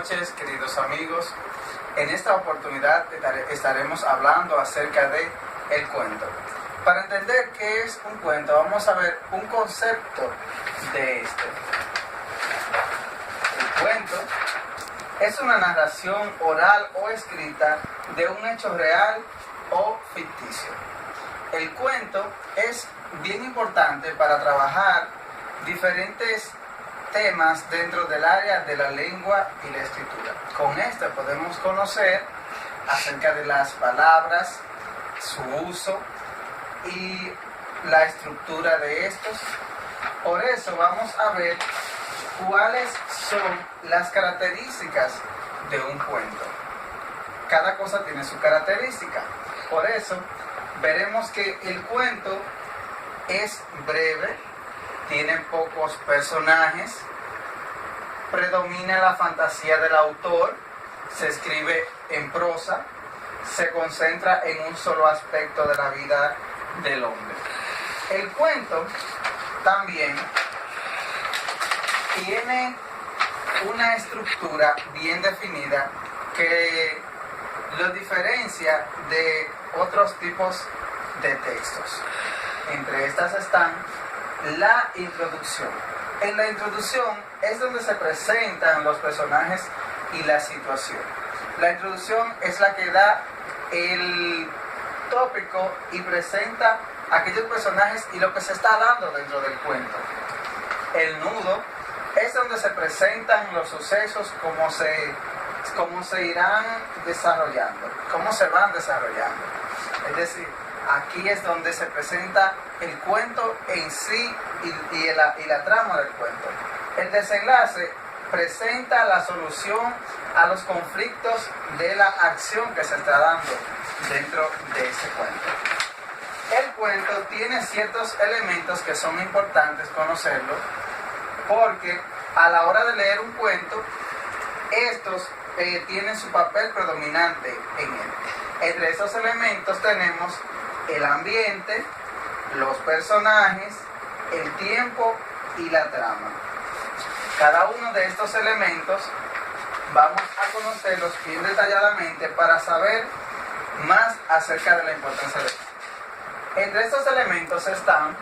noches, queridos amigos. En esta oportunidad estaremos hablando acerca de el cuento. Para entender qué es un cuento, vamos a ver un concepto de este. El cuento es una narración oral o escrita de un hecho real o ficticio. El cuento es bien importante para trabajar diferentes temas dentro del área de la lengua y la escritura. Con esto podemos conocer acerca de las palabras, su uso y la estructura de estos. Por eso vamos a ver cuáles son las características de un cuento. Cada cosa tiene su característica. Por eso veremos que el cuento es breve, tiene pocos personajes, predomina la fantasía del autor, se escribe en prosa, se concentra en un solo aspecto de la vida del hombre. El cuento también tiene una estructura bien definida que lo diferencia de otros tipos de textos. Entre estas están la introducción. En la introducción es donde se presentan los personajes y la situación. La introducción es la que da el tópico y presenta aquellos personajes y lo que se está dando dentro del cuento. El nudo es donde se presentan los sucesos, cómo se irán desarrollando, cómo se van desarrollando. Es decir, aquí es donde se presenta el cuento en sí y la trama del cuento. El desenlace presenta la solución a los conflictos de la acción que se está dando dentro de ese cuento. El cuento tiene ciertos elementos que son importantes conocerlo, porque a la hora de leer un cuento, estos tienen su papel predominante en él. Entre esos elementos tenemos el ambiente, los personajes, el tiempo y la trama. Cada uno de estos elementos vamos a conocerlos bien detalladamente para saber más acerca de la importancia de ellos. Entre estos elementos están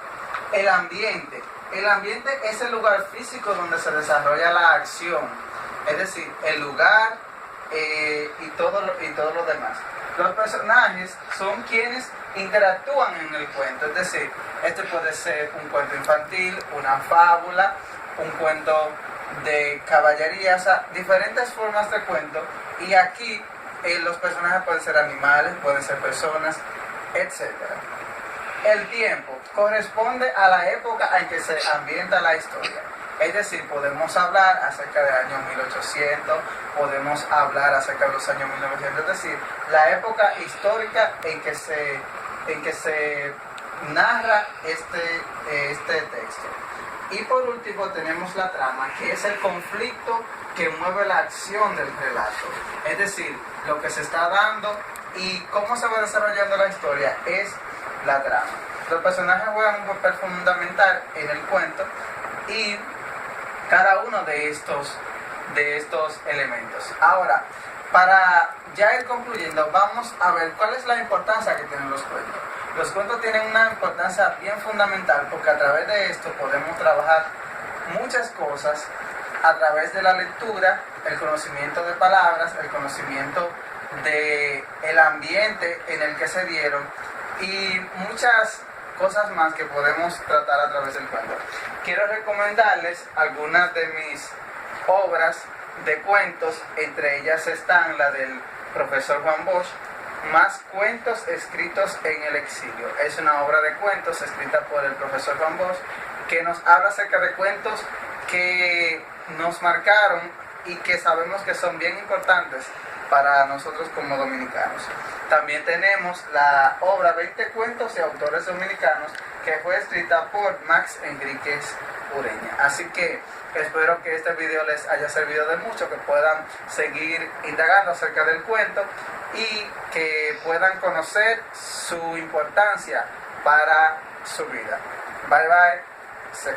el ambiente. El ambiente es el lugar físico donde se desarrolla la acción, es decir, el lugar y todo lo demás. Los personajes son quienes interactúan en el cuento, es decir, este puede ser un cuento infantil, una fábula, un cuento de caballería, o sea, diferentes formas de cuento, y aquí los personajes pueden ser animales, pueden ser personas, etc. El tiempo corresponde a la época en que se ambienta la historia. Es decir, podemos hablar acerca del año 1800, podemos hablar acerca de los años 1900, es decir, la época histórica en que se narra este texto. Y por último tenemos la trama, que es el conflicto que mueve la acción del relato. Es decir, lo que se está dando y cómo se va desarrollando la historia es la trama. Los personajes juegan un papel fundamental en el cuento y cada uno de estos elementos. Ahora, para ya ir concluyendo, vamos a ver cuál es la importancia que tienen los cuentos. Los cuentos tienen una importancia bien fundamental porque a través de esto podemos trabajar muchas cosas a través de la lectura, el conocimiento de palabras, el conocimiento del ambiente en el que se dieron y muchas cosas más que podemos tratar a través del cuento. Quiero recomendarles algunas de mis obras de cuentos, entre ellas están la del profesor Juan Bosch, Más cuentos escritos en el exilio. Es una obra de cuentos escrita por el profesor Juan Bosch que nos habla acerca de cuentos que nos marcaron y que sabemos que son bien importantes para nosotros como dominicanos. También tenemos la obra 20 cuentos y autores dominicanos, que fue escrita por Max Enríquez Ureña. Así que espero que este video les haya servido de mucho, que puedan seguir indagando acerca del cuento y que puedan conocer su importancia para su vida. Bye bye.